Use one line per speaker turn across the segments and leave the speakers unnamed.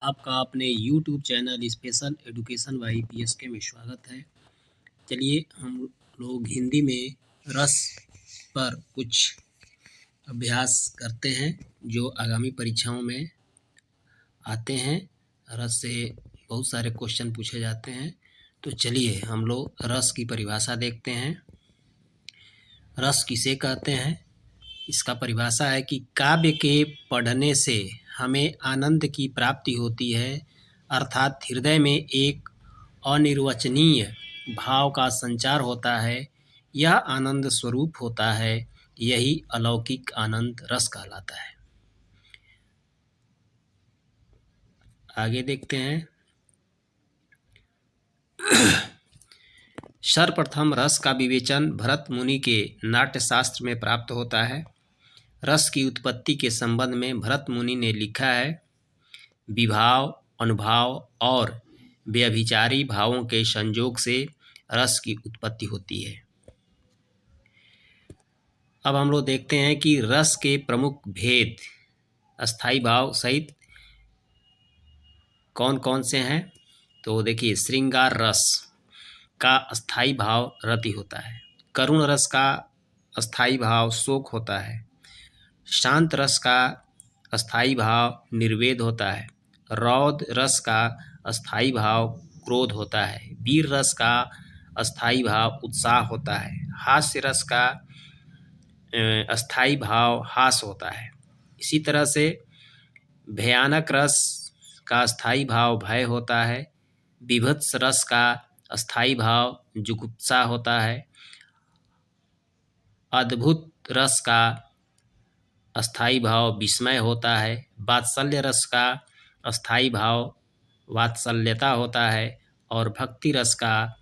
आपका अपने YouTube channel special education by PSK में स्वागत है। चलिए हम लोग हिंदी में रस पर कुछ अभ्यास करते हैं जो आगामी परीक्षाओं में आते हैं। रस से बहुत सारे क्वेश्चन पूछे जाते हैं। तो चलिए हम लोग रस की परिभाषा देखते हैं। रस किसे कहते हैं? इसका परिभाषा है कि काव्य के पढ़ने से हमें आनंद की प्राप्ति होती है, अर्थात हृदय में एक अनिर्वचनीय भाव का संचार होता है। यह आनंद स्वरूप होता है। यही अलौकिक आनंद रस कहलाता है। आगे देखते हैं। सर्वप्रथम रस का विवेचन भरत मुनि के नाट्यशास्त्र में प्राप्त होता है। रस की उत्पत्ति के संबंध में भरत मुनि ने लिखा है, विभाव, अनुभाव और व्यभिचारी भावों के संयोग से रस की उत्पत्ति होती है। अब हम लोग देखते हैं कि रस के प्रमुख भेद अस्थाई भाव सहित कौन कौन से हैं। तो देखिए, श्रृंगार रस का अस्थाई भाव रति होता है। करुण रस का अस्थाई भाव शोक होता है। शांत रस का अस्थाई भाव निर्वेद होता है। रौद्र रस का अस्थाई भाव क्रोध होता है। वीर रस का अस्थाई भाव उत्साह होता है। हास्य रस का अस्थाई भाव हास होता है। इसी तरह से भयानक रस का अस्थाई भाव भय होता है। विभत्स रस का अस्थाई भाव जुगुप्सा होता है। अद्भुत रस का अस्थाई भाव विस्मय होता है। वात्सल्य रस का अस्थाई भाव वात्सल्यता होता है। और भक्ति रस का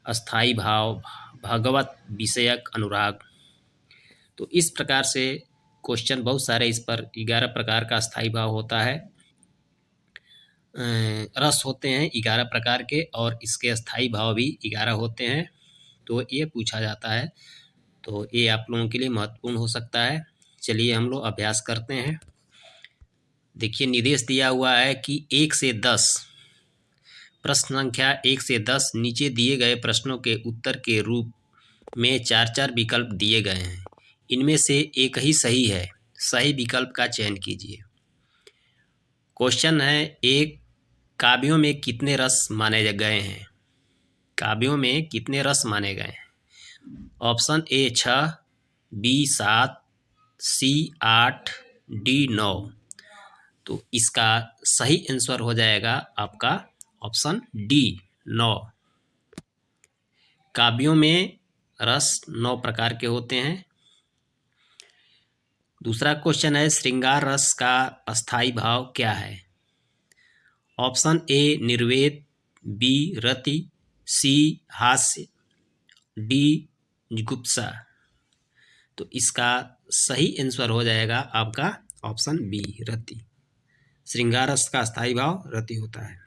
अस्थाई भाव भगवत विषयक अनुराग। तो इस प्रकार से क्वेश्चन बहुत सारे, इस पर 11 प्रकार का अस्थाई भाव होता है। रस होते हैं 11 प्रकार के और इसके अस्थाई भाव भी 11 होते हैं। तो ये पूछा जाता है, तो ये आप लोगों के लिए महत्वपूर्ण हो सकता है। चलिए हम लोग अभ्यास करते हैं। देखिए, निर्देश दिया हुआ है कि 1 से 10 प्रश्न संख्या 1 से 10 नीचे दिए गए प्रश्नों के उत्तर के रूप में 4-4 विकल्प दिए गए हैं। इनमें से एक ही सही है। सही विकल्प का चयन कीजिए। क्वेश्चन है, एक काव्यों में कितने रस माने गए हैं? काव्यों में कितने रस माने गए हैं? Option A 6, B 7, C 8, D 9। तो इसका सही आंसर हो जाएगा आपका ऑप्शन डी 9। काव्यों में रस 9 प्रकार के होते हैं। दूसरा क्वेश्चन है, श्रृंगार रस का अस्थाई भाव क्या है? ऑप्शन ए निर्वेद, बी रति, सी हास्य, डी जुगुप्सा। तो इसका सही आंसर हो जाएगा आपका ऑप्शन बी रति। श्रृंगार रस का अस्थाई भाव रति होता है।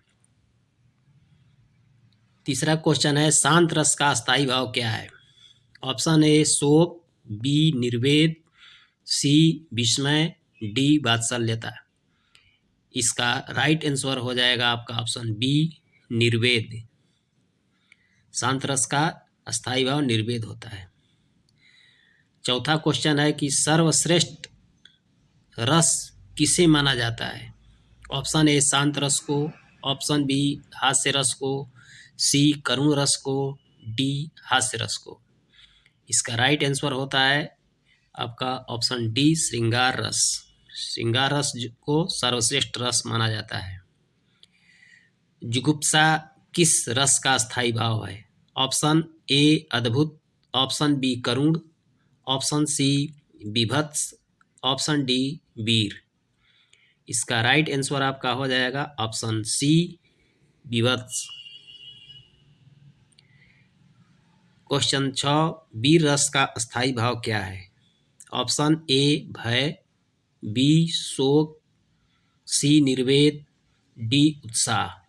तीसरा क्वेश्चन है, शांत रस का अस्थाई भाव क्या है? ऑप्शन ए शोक, बी निर्वेद, सी विस्मय, डी वात्सल्यता। इसका राइट आंसर हो जाएगा आपका ऑप्शन बी निर्वेद। शांत रस का अस्थाई भाव निर्वेद होता है। चौथा क्वेश्चन है कि सर्वश्रेष्ठ रस किसे माना जाता है? ऑप्शन ए शांत रस को, ऑप्शन बी हास्य रस को, सी करुण रस को, डी हास्य रस को। इसका राइट आंसर होता है आपका ऑप्शन डी श्रृंगार रस। श्रृंगार रस को सर्वश्रेष्ठ रस माना जाता है। जुगुप्सा किस रस का स्थायी भाव है? ऑप्शन ए अद्भुत, ऑप्शन बी करुण, ऑप्शन सी विभत्स, ऑप्शन डी वीर। इसका राइट आंसर आपका हो जाएगा ऑप्शन सी विभत्स। क्वेश्चन 6, वीर रस का स्थायी भाव क्या है? ऑप्शन ए भय, बी शोक, सी निर्वेद, डी उत्साह।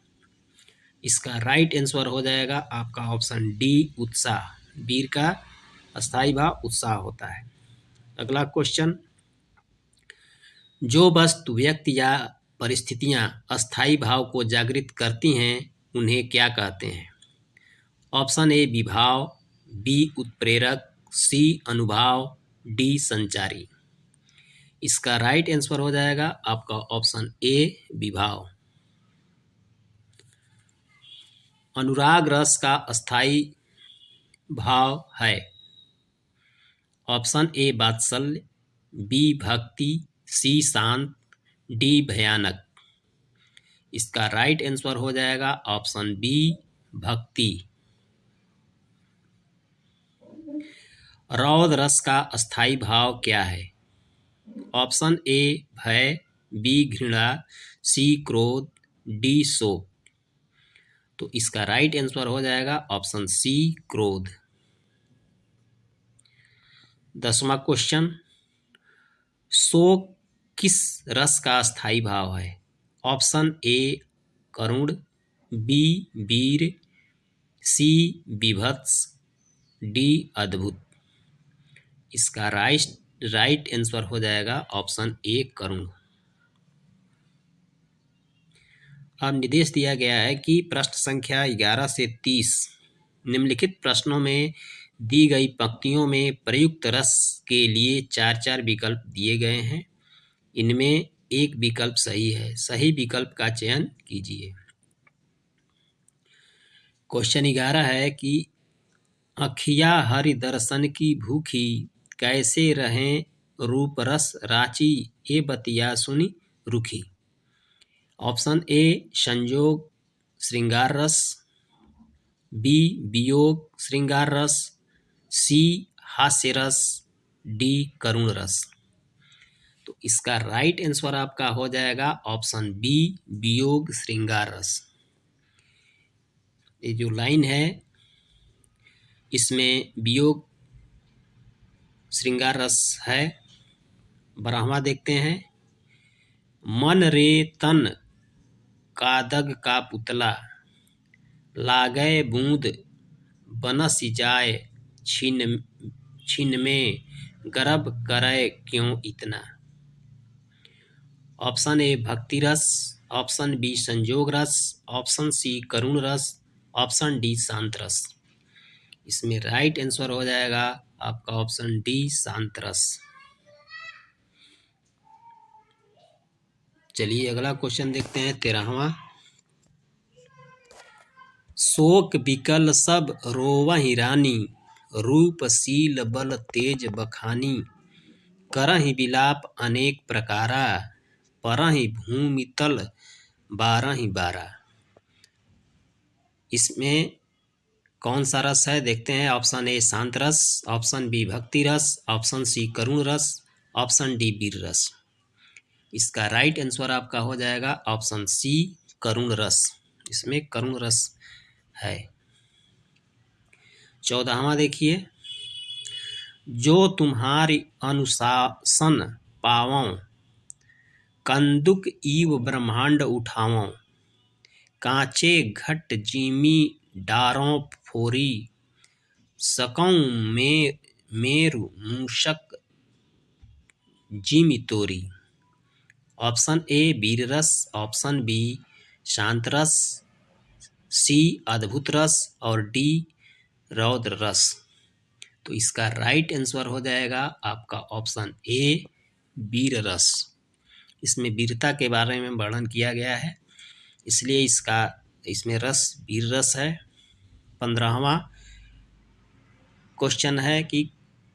इसका राइट आंसर हो जाएगा आपका ऑप्शन डी उत्साह। वीर का अस्थाई भाव उत्साह होता है। अगला क्वेश्चन, जो वस्तु व्यक्ति या परिस्थितियाँ अस्थायी भाव को जागृत करती हैं उन्हें क्या कहते हैं? ऑप्शन ए विभाव, बी उत्प्रेरक, सी अनुभाव, डी संचारी। इसका राइट आंसर हो जाएगा आपका ऑप्शन ए विभाव। अनुराग रस का अस्थायी भाव है। ऑप्शन ए वात्सल्य, बी भक्ति, सी शांत, डी भयानक। इसका राइट आंसर हो जाएगा ऑप्शन बी भक्ति। रौद्र रस का अस्थायी भाव क्या है? ऑप्शन ए भय, बी घृणा, सी क्रोध, डी शोक। तो इसका राइट आंसर हो जाएगा ऑप्शन सी क्रोध। 10वां क्वेश्चन, शोक किस रस का अस्थायी भाव है? ऑप्शन ए करुण, बी वीर, सी विभत्स, डी अद्भुत। इसका राइट आंसर हो जाएगा ऑप्शन ए करुण। अब निर्देश दिया गया है कि प्रश्न संख्या 11 से 30 निम्नलिखित प्रश्नों में दी गई पंक्तियों में प्रयुक्त रस के लिए 4-4 विकल्प दिए गए हैं। इनमें एक विकल्प सही है, सही विकल्प का चयन कीजिए। क्वेश्चन 11 है कि अखिया हरि दर्शन की भूखी, कैसे रहें रूप रस राची, ए बतिया सुनी रुखी। ऑप्शन ए संयोग श्रृंगार रस, बी वियोग श्रृंगार रस, सी हास्य रस, डी करुण रस। तो इसका राइट आंसर आपका हो जाएगा ऑप्शन बी वियोग श्रृंगार रस। ये जो लाइन है इसमें वियोग श्रृंगार रस है। 12वां देखते हैं, मन रे तन कादग का पुतला, लागै बूंद बनस जाय छिन में, गर्भ करे क्यों इतना। ऑप्शन ए भक्ति रस, ऑप्शन बी संयोग रस, ऑप्शन सी करुण रस, ऑप्शन डी शांत रस। इसमें राइट आंसर हो जाएगा आपका ऑप्शन डी शांत रस। चलिए अगला क्वेश्चन देखते हैं 13वां, शोक बिकल सब रोवहि रानी, रूप शील बल तेज बखानी, करहि विलाप अनेक प्रकारा, परहि भूमि तल बारहि बारा। इसमें कौन सा रस है देखते हैं। ऑप्शन ए शांत रस, ऑप्शन बी भक्ति रस, ऑप्शन सी करुण रस, ऑप्शन डी वीर रस। इसका राइट आंसर आपका हो जाएगा ऑप्शन सी करुण रस। इसमें करुण रस है। 14वां देखिए, जो तुम्हारी अनुशासन पावों, कंदुक ईव ब्रह्मांड उठावों, कांचे घट जीमी डारों फोरी, सकौं मेरु मूषक जिमि तोरी। ऑप्शन ए वीर रस, ऑप्शन बी शांत रस, सी अद्भुत रस और डी रौद्र रस। तो इसका राइट आंसर हो जाएगा आपका ऑप्शन ए वीर रस। इसमें वीरता के बारे में वर्णन किया गया है, इसलिए इसमें रस वीर रस है। 15वां क्वेश्चन है कि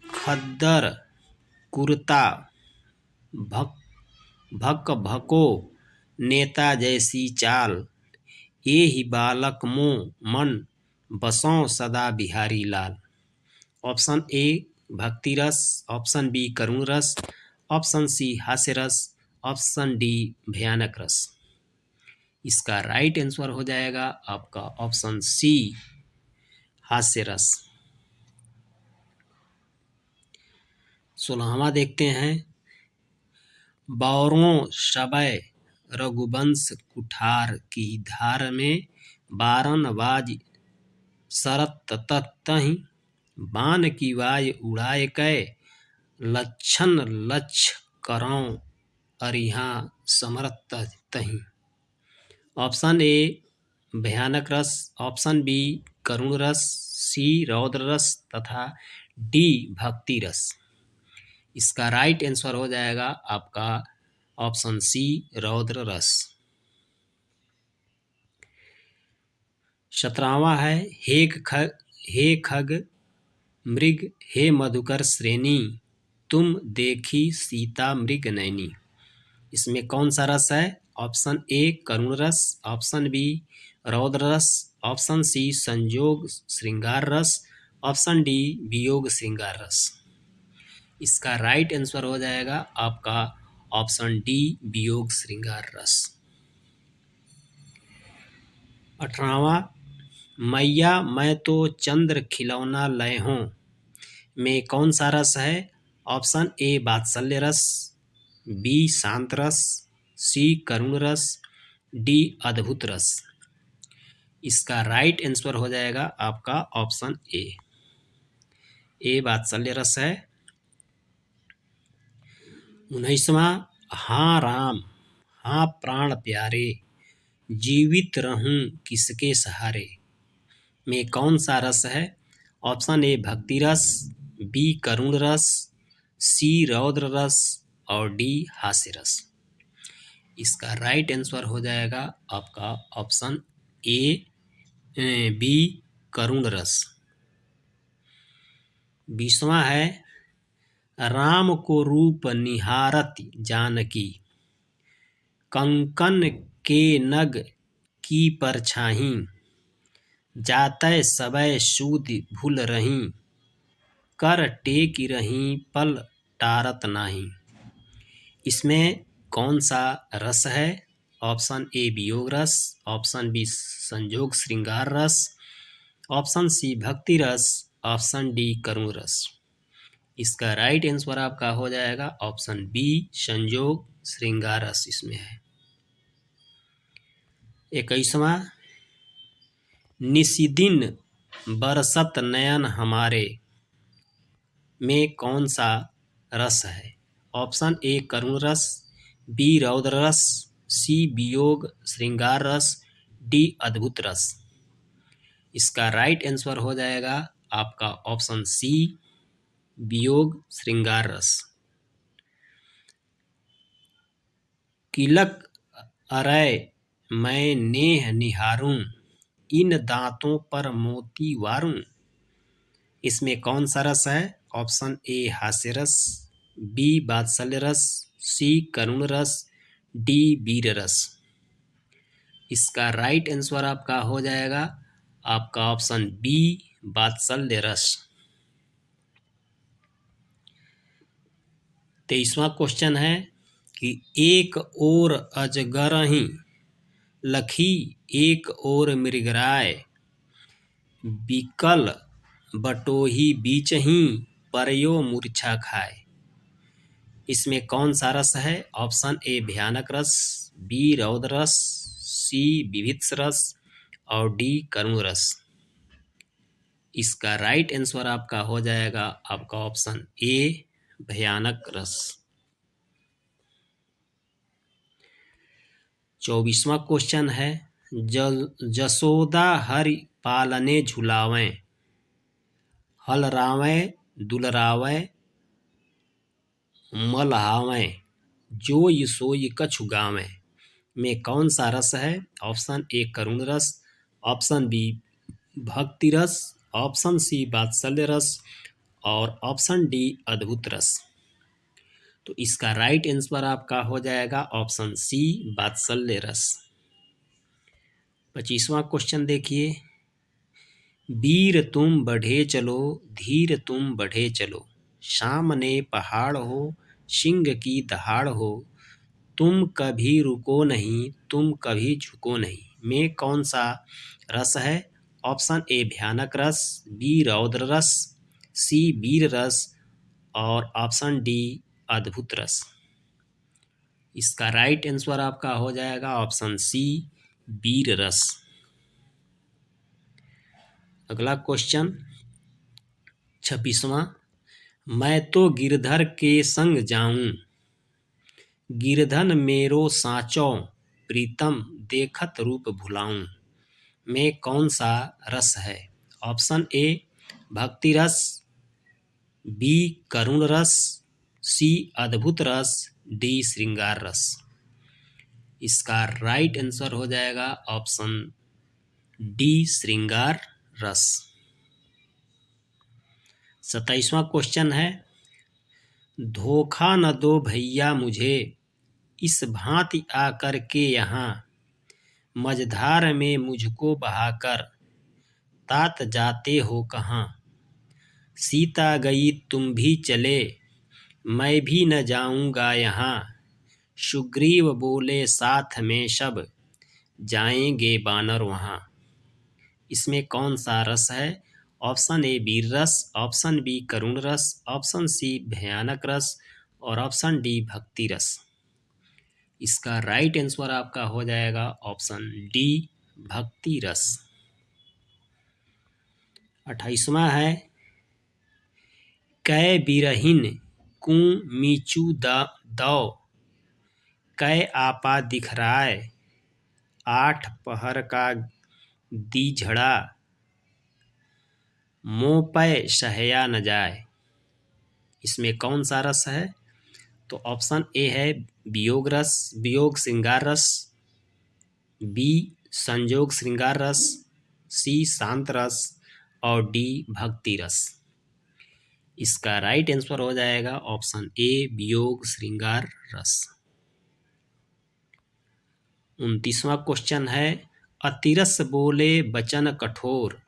खद्दर कुर्ता भक भको नेता जैसी चाल, ये ही बालक मो मन बसों सदा बिहारी लाल। ऑप्शन ए भक्ति रस, ऑप्शन बी करुण रस, ऑप्शन सी हास्य रस, ऑप्शन डी भयानक रस। इसका राइट आंसर हो जाएगा आपका ऑप्शन सी हास्य रस। 16वां देखते हैं, बौरों शबै रघुवंश कुठार की धार में, बारन बाज शरत तहि, बान की वाय उड़ाए कै, लक्षण लक्ष्य करौं अरिहा समरत तहीं। ऑप्शन ए भयानक रस, ऑप्शन बी करुण रस, सी रौद्र रस तथा डी भक्ति रस। इसका राइट आंसर हो जाएगा आपका ऑप्शन सी रौद्र रस। 17वां है हे खग मृग हे मधुकर श्रेणी, तुम देखी सीता मृग नैनी। इसमें कौन सा रस है? ऑप्शन ए करुण रस, ऑप्शन बी रौद्र रस, ऑप्शन सी संयोग श्रृंगार रस, ऑप्शन डी वियोग श्रृंगार रस। इसका राइट आंसर हो जाएगा आपका ऑप्शन डी वियोग श्रृंगार रस। 18वां मैया मैं तो चंद्र खिलौना लय हूँ में कौन सा रस है? ऑप्शन ए वात्सल्य रस, बी शांत रस, सी करुण रस, डी अद्भुत रस। इसका राइट आंसर हो जाएगा आपका ऑप्शन ए वात्सल्य रस है। 19वां हाँ राम हाँ प्राण प्यारे, जीवित रहूं किसके सहारे में कौन सा रस है? ऑप्शन ए भक्ति रस, बी करुण रस, सी रौद्र रस और डी हास्य रस। इसका राइट आंसर हो जाएगा आपका ऑप्शन बी करुण रस। 20वां है राम को रूप निहारत जानकी, कंकन के नग की परछाहीं, जातै सबय सूद भूल रहीं, कर टेक रहीं पल टारत नाही। इसमें कौन सा रस है? ऑप्शन ए वियोग रस, ऑप्शन बी संयोग श्रृंगार रस, ऑप्शन सी भक्ति रस, ऑप्शन डी करुण रस। इसका राइट आंसर आपका हो जाएगा ऑप्शन बी संयोग श्रृंगार रस इसमें है। 21वां निशिदिन बरसत नयन हमारे में कौन सा रस है? ऑप्शन ए करुण रस, बी रौद्र रस, सी वियोग श्रृंगार रस, डी अद्भुत रस। इसका राइट आंसर हो जाएगा आपका ऑप्शन सी वियोग श्रृंगार रस। किलक अरय मैं नेह निहारूं, इन दांतों पर मोती वारूं। इसमें कौन सा रस है? ऑप्शन ए हास्य रस, बी वात्सल्य रस, सी करुण रस, डी वीर रस। इसका राइट आंसर आपका हो जाएगा आपका ऑप्शन बी वात्सल्य रस। 23वां क्वेश्चन है कि एक ओर अजगरहि लखी एक ओर मृगराय, बिकल बटोही बीचहि परयो मूर्छा खाए। इसमें कौन सा रस है? ऑप्शन ए भयानक रस, बी रौद्र रस, सी विभत्स रस और डी करुण रस। इसका राइट आंसर आपका हो जाएगा आपका ऑप्शन ए भयानक रस। 24वां क्वेश्चन है जसोदा हरि पालने झुलावें, हलरावें दुलरावें मलहावें, जोई सोई कछु गावें में कौन सा रस है? ऑप्शन ए करुण रस, ऑप्शन बी भक्ति रस, ऑप्शन सी वात्सल्य रस और ऑप्शन डी अद्भुत रस। तो इसका राइट आंसर आपका हो जाएगा ऑप्शन सी वात्सल्य रस। 25वां क्वेश्चन देखिए वीर तुम बढ़े चलो धीर तुम बढ़े चलो, सामने पहाड़ हो सिंह की दहाड़ हो, तुम कभी रुको नहीं तुम कभी झुको नहीं में कौन सा रस है? ऑप्शन ए भयानक रस, बी रौद्र रस, सी वीर रस और ऑप्शन डी अद्भुत रस। इसका राइट आंसर आपका हो जाएगा ऑप्शन सी वीर रस। अगला क्वेश्चन 26वां मैं तो गिरधर के संग जाऊं, गिरधन मेरो साँचो प्रीतम देखत रूप भुलाऊं में कौन सा रस है? ऑप्शन ए भक्ति रस, बी करुण रस, सी अद्भुत रस, डी श्रृंगार रस। इसका राइट आंसर हो जाएगा ऑप्शन डी श्रृंगार रस। 27वां क्वेश्चन है, धोखा न दो भैया मुझे इस भांति आकर के यहाँ, मझधार में मुझको बहाकर तात जाते हो कहाँ। सीता गई तुम भी चले मैं भी न जाऊंगा यहाँ, सुग्रीव बोले साथ में सब जाएंगे बानर वहाँ। इसमें कौन सा रस है? ऑप्शन ए वीर रस, ऑप्शन बी करुण रस, ऑप्शन सी भयानक रस और ऑप्शन डी भक्ति रस। इसका राइट आंसर आपका हो जाएगा ऑप्शन डी भक्ति रस। 28वां है, कै बिरहिन कु मीचू दौ कै आपा दिखराय, 8 पहर का दी झड़ा मोह पै सहया न जाए। इसमें कौन सा रस है? तो ऑप्शन ए है वियोग रस, वियोग श्रृंगार रस, बी संयोग श्रृंगार रस, सी शांत रस और डी भक्ति रस। इसका राइट आंसर हो जाएगा ऑप्शन ए वियोग श्रृंगार रस। 29वां क्वेश्चन है, अतिरस बोले बचन कठोर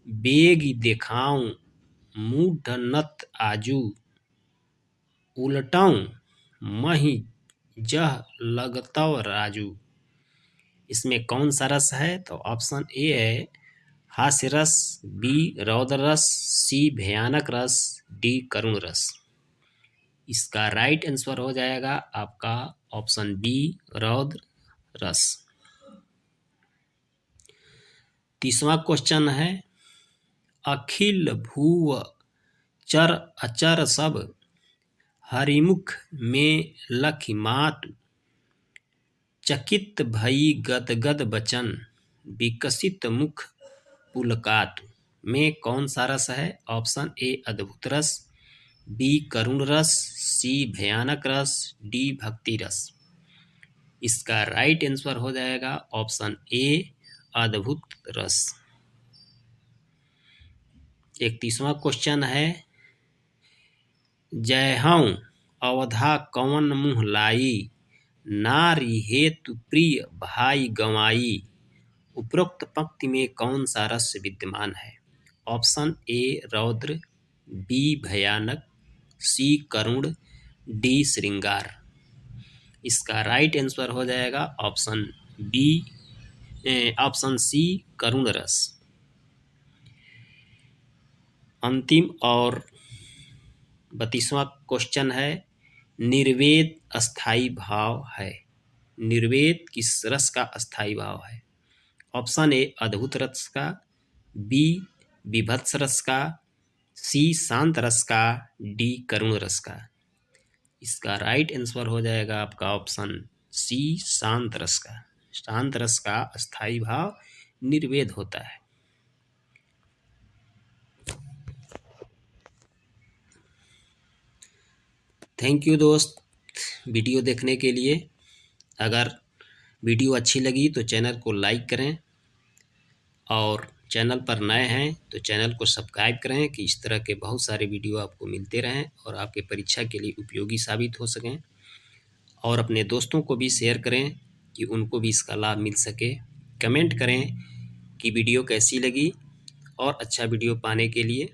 बेग देखाऊं मूढ़ नत आजू, उलटाऊं मही जह लगतव राजू। इसमें कौन सा रस है? तो ऑप्शन ए है हास्य रस, बी रौद्र रस, सी भयानक रस, डी करुण रस। इसका राइट आंसर हो जाएगा आपका ऑप्शन बी रौद्र रस। 30वां क्वेश्चन है, अखिल भूव चर अचर सब हरिमुख में लखि मातु, चकित भई गदगद बचन विकसित मुख पुलकातु। में कौन सा रस है? ऑप्शन ए अद्भुत रस, बी करुण रस, सी भयानक रस, डी भक्ति रस। इसका राइट आंसर हो जाएगा ऑप्शन ए अद्भुत रस। 31वां क्वेश्चन है, जय हूँ अवधा कवन मुँह लाई, नारी हेतु प्रिय भाई गंवाई। उपरोक्त पंक्ति में कौन सा रस विद्यमान है? ऑप्शन ए रौद्र, बी भयानक, सी करुण, डी श्रृंगार। इसका राइट आंसर हो जाएगा ऑप्शन बी ऑप्शन सी करुण रस। अंतिम और 32वां क्वेश्चन है, निर्वेद अस्थाई भाव है। निर्वेद किस रस का अस्थाई भाव है? ऑप्शन ए अद्भुत रस का, बी विभत्स रस का, सी शांत रस का, डी करुण रस का। इसका राइट आंसर हो जाएगा आपका ऑप्शन सी शांत रस का। शांत रस का अस्थाई भाव निर्वेद होता है। थैंक यू दोस्त वीडियो देखने के लिए। अगर वीडियो अच्छी लगी तो चैनल को लाइक करें और चैनल पर नए हैं तो चैनल को सब्सक्राइब करें कि इस तरह के बहुत सारे वीडियो आपको मिलते रहें और आपके परीक्षा के लिए उपयोगी साबित हो सकें। और अपने दोस्तों को भी शेयर करें कि उनको भी इसका लाभ मिल सके। कमेंट करें कि वीडियो कैसी लगी और अच्छा वीडियो पाने के लिए